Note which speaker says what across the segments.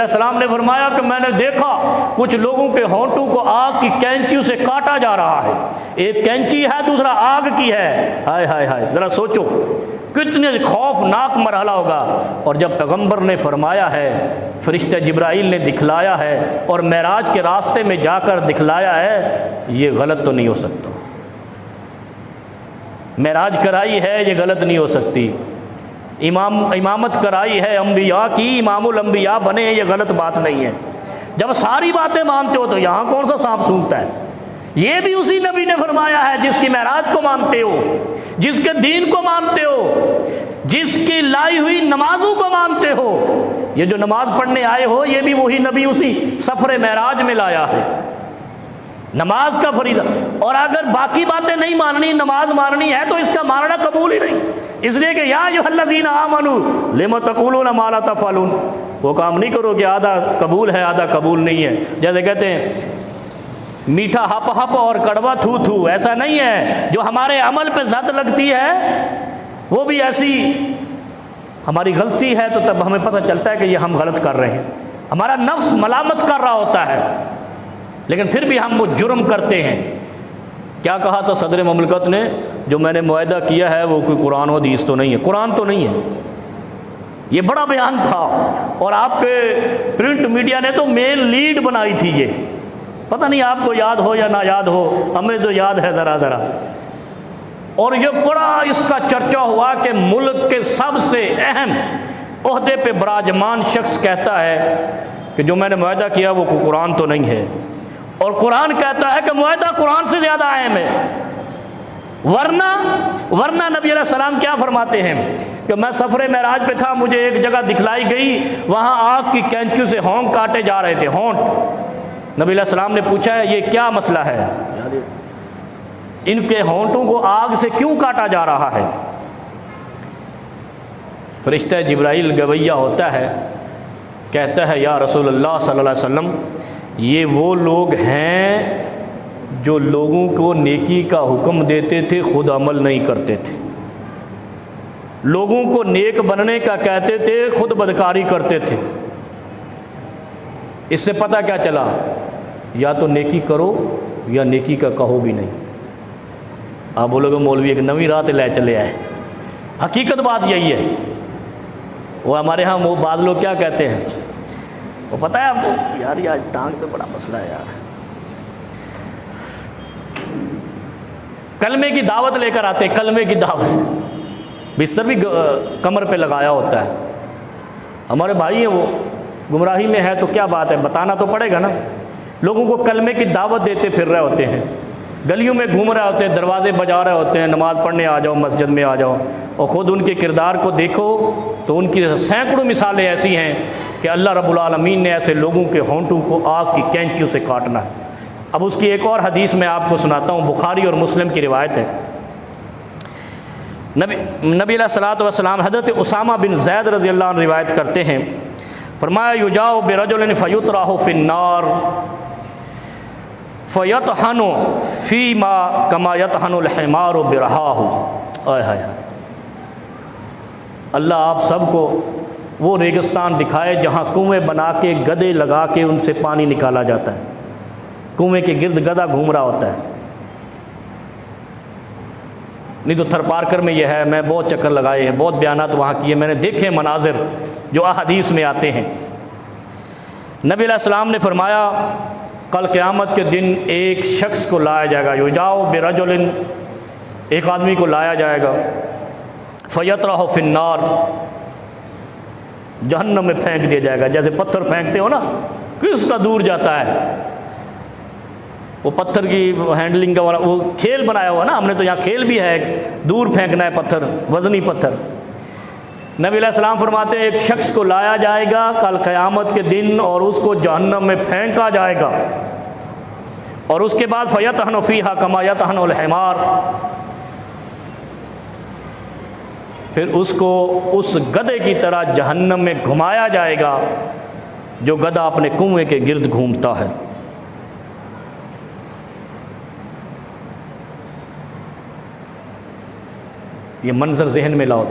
Speaker 1: सलाम ने फरमाया कि मैंने देखा कुछ लोगों के होंठों को आग की कैंचियों से काटा जा रहा है। एक कैंची है, दूसरा आग की है। हाय हाय हाय, ज़रा सोचो कितने खौफनाक मरहला होगा। और जब पैगंबर ने फरमाया है, फरिश्ता जिब्राइल ने दिखलाया है और मेराज के रास्ते में जाकर दिखलाया है, ये गलत तो नहीं हो सकता। मेराज कराई है, ये गलत नहीं हो सकती। इमामत कराई है अम्बिया की, इमामुल अम्बिया बने, ये गलत बात नहीं है। जब सारी बातें मानते हो तो यहाँ कौन सा सांप सूंघता है? ये भी उसी नबी ने फरमाया है जिसकी मेराज को मानते हो, जिसके दीन को मानते हो, जिसकी लाई हुई नमाजों को मानते हो। ये जो नमाज पढ़ने आए हो, ये भी वही नबी उसी सफर मेराज में लाया है, नमाज का फरीदा। और अगर बाकी बातें नहीं माननी, नमाज माननी है, तो इसका मानना कबूल ही नहीं। इसलिए कि या अय्युहल्लज़ीना आमनू लिमा तक़ूलूना मा ला तफ़अलून, वो काम नहीं करो कि आधा कबूल है आधा कबूल नहीं है। जैसे कहते हैं मीठा हप हप और कड़वा थू थू, ऐसा नहीं है। जो हमारे अमल पे ज़द लगती है वो भी ऐसी हमारी गलती है, तो तब हमें पता चलता है कि ये हम गलत कर रहे हैं। हमारा नफ्स मलामत कर रहा होता है, लेकिन फिर भी हम वो जुर्म करते हैं। क्या कहा था सदर ममलकत ने, जो मैंने मुआहदा किया है वो कोई कुरान और हदीस तो नहीं है, कुरान तो नहीं है। ये बड़ा बयान था और आपके प्रिंट मीडिया ने तो मेन लीड बनाई थी। ये पता नहीं आपको याद हो या ना याद हो, हमें तो याद है ज़रा ज़रा। और ये बड़ा इसका चर्चा हुआ कि मुल्क के सबसे अहम ओहदे पे बराजमान शख्स कहता है कि जो मैंने मुआहदा किया वो कुरान तो नहीं है, और कुरान कहता है कि मुआहदा कुरान से ज़्यादा अहम है। वरना नबी अलैहि सलाम क्या फरमाते हैं कि मैं सफ़र मेराज पे था, मुझे एक जगह दिखलाई गई, वहाँ आग की कैंचियों से होंठ काटे जा रहे थे, होंठ। नबी अलैहि सलाम ने पूछा है ये क्या मसला है, इनके होंठों को आग से क्यों काटा जा रहा है? फरिश्ता जिब्राइल गवैया होता है, कहता है या रसूलल्लाह सल्लल्लाहु अलैहि वसल्लम, ये वो लोग हैं जो लोगों को नेकी का हुक्म देते थे, खुद अमल नहीं करते थे। लोगों को नेक बनने का कहते थे, खुद बदकारी करते थे। इससे पता क्या चला, या तो नेकी करो या नेकी का कहो भी नहीं। आप बोलोगे मौलवी एक नवी रात ले चले आए, हकीकत बात यही है। वो हमारे यहाँ वो बाद लोग क्या कहते हैं, वो पता है आपको, यार ये आज टांग पे बड़ा मसला है यार। कलमे की दावत लेकर आते, कलमे की दावत, बिस्तर भी कमर पे लगाया होता है। हमारे भाई हैं वो गुमराही में है तो क्या बात है, बताना तो पड़ेगा ना। लोगों को कलमे की दावत देते फिर रहे होते हैं, गलियों में घूम रहे होते हैं, दरवाजे बजा रहे होते हैं, नमाज़ पढ़ने आ जाओ, मस्जिद में आ जाओ। और ख़ुद उनके किरदार को देखो तो उनकी सैकड़ों मिसालें ऐसी हैं कि अल्लाह रब्बुल आलमीन ने ऐसे लोगों के होंठों को आग की कैंचियों से काटना है। अब उसकी एक और हदीस मैं आपको सुनाता हूँ, बुखारी और मुस्लिम की रिवायत है। नबी अलैहिस्सलातु वस्सलाम हज़रत उसामा बिन ज़ैद रज़ियल्लाहु अन्हु रिवायत करते हैं, फरमाया युजाउ बिरजुलिन फयुतराहु फिन्नार फ़यतहनु फ़ीमा कमा यतहनुल हिमारु बिरहाहु। आय हाय हाय, अल्लाह आप सबको वो रेगिस्तान दिखाए जहाँ कुएँ बना के गधे लगा के उनसे पानी निकाला जाता है। कुएँ के गिर्द गधा घूम रहा होता है। नहीं तो थरपारकर में यह है, मैं बहुत चक्कर लगाए हैं, बहुत बयानात वहाँ किए, मैंने देखे मनाजिर जो अहादीस में आते हैं। नबी अलैहिस्सलाम ने फरमाया कल क़यामत के दिन एक शख्स को लाया जाएगा, युजाओ बिरजुलिन, एक आदमी को लाया जाएगा, फ़यतरहु फिन्नार, जहन्नम में फेंक दिया जाएगा। जैसे पत्थर फेंकते हो ना कि उसका दूर जाता है, वो पत्थर की हैंडलिंग का वो खेल बनाया हुआ ना, हमने तो यहाँ खेल भी है, दूर फेंकना है पत्थर, वज़नी पत्थर। नबी अलैहिस्सलाम फरमाते हैं एक शख्स को लाया जाएगा कल क़यामत के दिन और उसको जहन्नम में फेंका जाएगा, और उसके बाद फ़यतहनु फ़ीहा कमा यतहनुल हिमार, फिर उसको उस गधे की तरह जहन्नम में घुमाया जाएगा जो गधा अपने कुएं के गिर्द घूमता है। ये मंजर जहन में लाओ।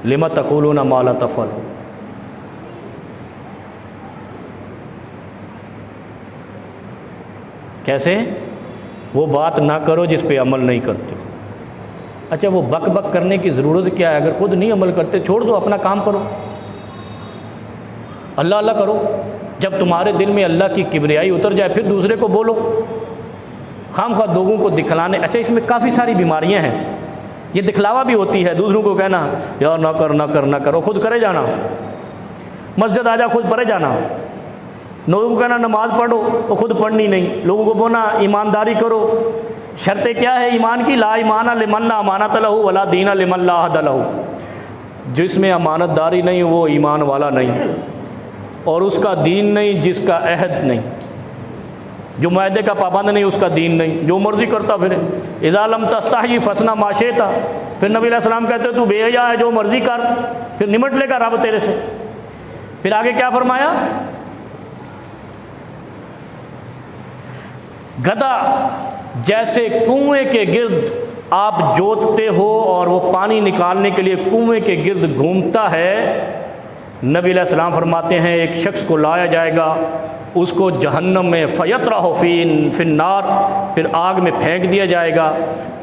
Speaker 1: लिमा तक़ूलूना मा ला तफ़अलून। कैसे? वो बात ना करो जिस पे अमल नहीं करते। अच्छा, वो बक बक करने की ज़रूरत क्या है? अगर ख़ुद नहीं अमल करते छोड़ दो, अपना काम करो, अल्लाह अल्लाह करो। जब तुम्हारे दिल में अल्लाह की किबरियाई उतर जाए फिर दूसरे को बोलो, खामखा लोगों को दिखलाने। अच्छा, इसमें काफ़ी सारी बीमारियां हैं, ये दिखलावा भी होती है, दूसरों को कहना यार ना कर ना कर ना करो, खुद करे जाना, मस्जिद आ जा खुद पढ़े जाना, लोगों को कहना नमाज पढ़ो और ख़ुद पढ़नी नहीं, लोगों को बोलना ईमानदारी करो। शर्तें क्या है ईमान की? ला ईमान लिमन ला अमानत लहू वला दीन लिमन ला अहद लहू। जिसमें अमानतदारी नहीं वो ईमान वाला नहीं, और उसका दीन नहीं जिसका अहद नहीं, जो मायदे का पाबंद नहीं उसका दीन नहीं, जो मर्ज़ी करता फिर। इज़ा लम तस्ताही फसना माशेता, फिर नबी अलैहि सलाम कहते तू बेहया है, जो मर्ज़ी कर, फिर निमट लेगा रब तेरे से। फिर आगे क्या फरमाया? गधा जैसे कुएं के गिर्द आप जोतते हो और वो पानी निकालने के लिए कुएं के गिर्द घूमता है, नबी अलैहिस्सलाम फरमाते हैं एक शख्स को लाया जाएगा, उसको जहन्नम में फ़यतरहु फिन्नार, फिर आग में फेंक दिया जाएगा,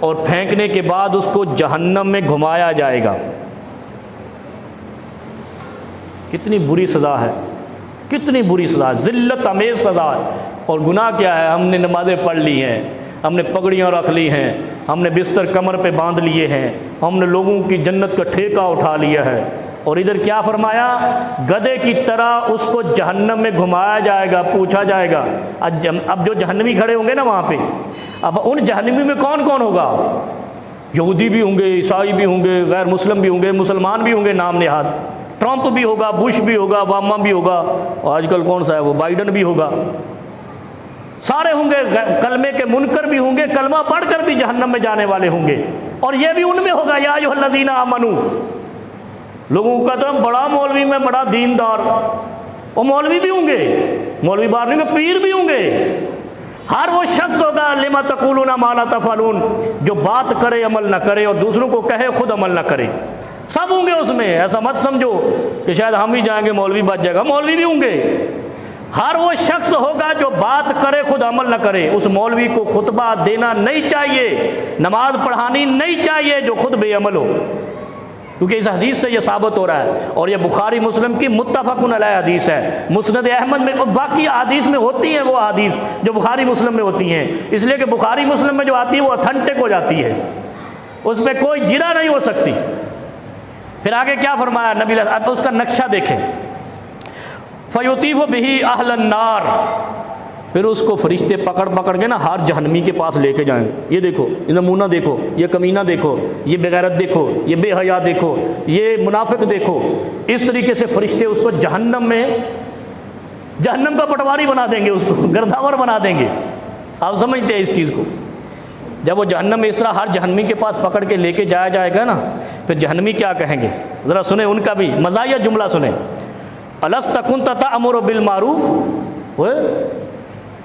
Speaker 1: और फेंकने के बाद उसको जहन्नम में घुमाया जाएगा। कितनी बुरी सज़ा है, कितनी बुरी सज़ा, ज़िल्लत अमेज़ सज़ा है। और गुनाह क्या है? हमने नमाज़ें पढ़ ली हैं, हमने पगड़ियाँ रख ली हैं, हमने बिस्तर कमर पे बांध लिए हैं, हमने लोगों की जन्नत का ठेका उठा लिया है, और इधर क्या फरमाया? गधे की तरह उसको जहन्नम में घुमाया जाएगा, पूछा जाएगा। अब जो जहन्नमी खड़े होंगे ना वहाँ पे, अब उन जहन्नमी में कौन कौन होगा? यहूदी भी होंगे, ईसाई भी होंगे, गैर मुस्लिम भी होंगे, मुसलमान भी होंगे नाम नेहाद, ट्रंप भी होगा, बुश भी होगा, ओबामा भी होगा, और आजकल कौन सा है वो बाइडन भी होगा, सारे होंगे। कलमे के मुनकर भी होंगे, कलमा पढ़कर भी जहन्नम में जाने वाले होंगे, और ये भी उनमें होगा या अय्युहल्लज़ीना आमनू। लोगों का तो बड़ा मौलवी में बड़ा दीनदार, और मौलवी भी होंगे, मौलवी बार नहीं, पीर भी होंगे। हर वो शख्स होगा लिमा तक़ूलूना मा ला तफ़अलून, जो बात करे अमल ना करे और दूसरों को कहे खुद अमल ना करे, सब होंगे उसमें। ऐसा मत समझो कि शायद हम ही जाएंगे मौलवी बच जाएगा, मौलवी भी होंगे। हर वो शख्स होगा जो बात करे खुद अमल न करे, उस मौलवी को खुतबा देना नहीं चाहिए, नमाज पढ़ानी नहीं चाहिए जो खुद बेअमल हो, क्योंकि इस हदीस से यह साबित हो रहा है। और यह बुखारी मुस्लिम की मुत्तफ़क़ुन अलैह हदीस है, मुस्नद अहमद में, और बाकी हदीस में होती है वो हदीस जो बुखारी मुस्लिम में होती हैं, इसलिए कि बुखारी मुस्लिम में जो आती है वो ऑथेंटिक हो जाती है, उसमें कोई जिरा नहीं हो सकती। फिर आगे क्या फरमाया नबी, अब उसका नक्शा देखें। फ़युतीफ़ु बिही अहलन नार, फिर उसको फरिश्ते पकड़ पकड़ के ना हर जहन्नमी के पास लेके जाएंगे। ये देखो, ये नमूना देखो, ये कमीना देखो, ये बेगैरत देखो, ये बेहया देखो, ये मुनाफिक देखो। इस तरीके से फरिश्ते उसको जहन्नम में, जहन्नम का पटवारी बना देंगे, उसको गर्दावर बना देंगे। आप समझते हैं इस चीज़ को? जब वो जहन्नम में इस तरह हर जहन्नमी के पास पकड़ के लेके जाया जाएगा ना, फिर जहन्नमी क्या कहेंगे ज़रा सुने, उनका भी मज़ाहिया जुमला सुने। अलस्ता कुन्ता तअमुरु बिल मारूफ, वो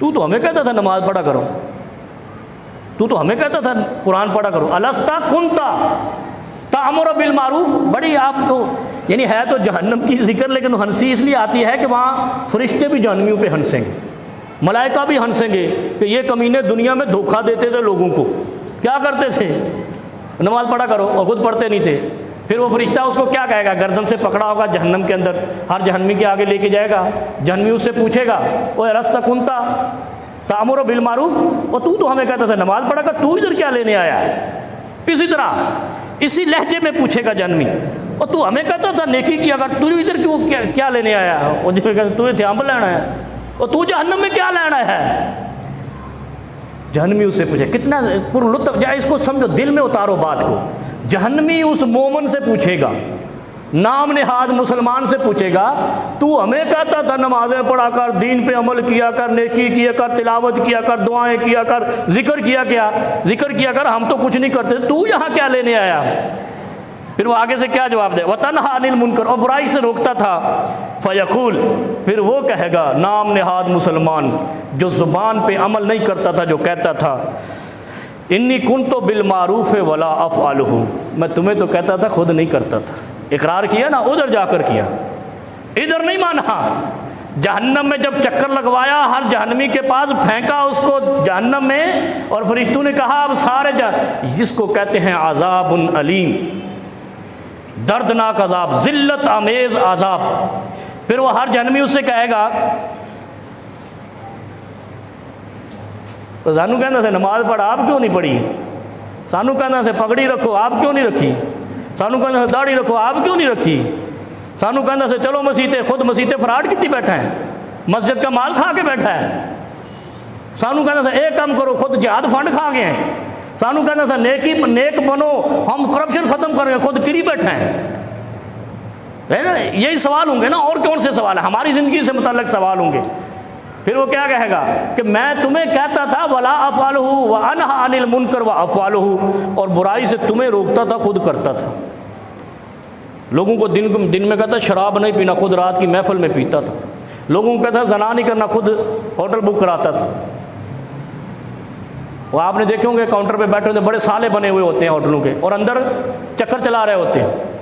Speaker 1: तू तो हमें कहता था नमाज पढ़ा करो, तू तो हमें कहता था कुरान पढ़ा करो। अलस्ता कुन्ता तअमुरु बिल मारूफ, बड़ी आपको यानी है तो जहन्नम की जिक्र, लेकिन हंसी इसलिए आती है कि वहाँ फरिश्ते भी जहन्नमियों पे हंसेंगे, मलाइका भी हंसेंगे कि ये कमीने दुनिया में धोखा देते थे लोगों को। क्या करते थे? नमाज पढ़ा करो और ख़ुद पढ़ते नहीं थे। फिर वो फरिश्ता उसको क्या कहेगा? गर्दन से पकड़ा होगा जहन्नम के अंदर, हर जहन्नमी के आगे लेके जाएगा, जहन्नमी उससे पूछेगा ओ अलस्ता कुन्ता तअमुरु बिल मारूफ, और तू तो हमें कहता था नमाज पढ़ा कर, तू इधर क्या लेने आया है? इसी तरह इसी लहजे में पूछेगा जहन्नमी, और तू हमें कहता था नेकी किया कर, तू इधर क्यों क्या लेने आया है? और जिसमें कहता तू थे अम्ब लेना है, और तू जहन्नम में क्या लेना है? जहन्नमी उससे पूछे, कितना पुरलुत्फ, या इसको समझो, दिल में उतारो बात को। जहन्नमी उस मोमन से पूछेगा, नाम नेहाद मुसलमान से पूछेगा, तू हमें कहता था नमाज़ें पढ़ा कर, दीन पे अमल किया कर, नेकी किया कर, तिलावत किया कर, दुआएं किया कर, जिक्र किया कर, हम तो कुछ नहीं करते, तू यहाँ क्या लेने आया? फिर वो आगे से क्या जवाब दे? वतनहा अनिल मुनकर, और बुराई से रोकता था। फ़यक़ूल, फिर वो कहेगा नाम नेहाद मुसलमान जो ज़ुबान पे अमल नहीं करता था, जो कहता था इन्नी कुन्तु बिल मारूफ़ वला अफ़अलुहु, मैं तुम्हें तो कहता था खुद नहीं करता था। इकरार किया ना, उधर जाकर किया, इधर नहीं माना। जहन्नम में जब चक्कर लगवाया, हर जहन्नमी के पास फेंका उसको जहन्नम में, और फरिश्तों ने कहा अब सारे जिसको कहते हैं अज़ाबुन अलीम, दर्दनाक अजाब, जिल्लत आमेज़ अजाब। फिर वो हर जहन्नमी उससे कहेगा, तो सानू कहना से नमाज पढ़, आप क्यों नहीं पढ़ी? सानू कहना से पगड़ी रखो, आप क्यों नहीं रखी? सानू कहना से दाढ़ी रखो, आप क्यों नहीं रखी? सानू कहना से चलो मसीते, खुद मसीते फराड कितनी बैठा है, मस्जिद का माल खा के बैठा है। सानू कहना से एक काम करो, खुद जिहाद फंड खा गए हैं। सानू कहना से नेक बनो, हम करप्शन ख़त्म करेंगे, खुद किरी बैठे हैं। है ना, यही सवाल होंगे ना, और कौन से सवाल है? हमारी ज़िंदगी से मुतल्लिक़ सवाल होंगे। फिर वो क्या कहेगा कि मैं तुम्हें कहता था वला अफ़अलहु व अनहा अनिल मुनकर व अफ़अलहु, और बुराई से तुम्हें रोकता था, खुद करता था। लोगों को दिन में कहता शराब नहीं पीना, खुद रात की महफिल में पीता था। लोगों को कहता जना नहीं करना, खुद होटल बुक कराता था। वो आपने देखे होंगे काउंटर पे बैठे होते, बड़े साले बने हुए होते हैं होटलों के, और अंदर चक्कर चला रहे होते हैं।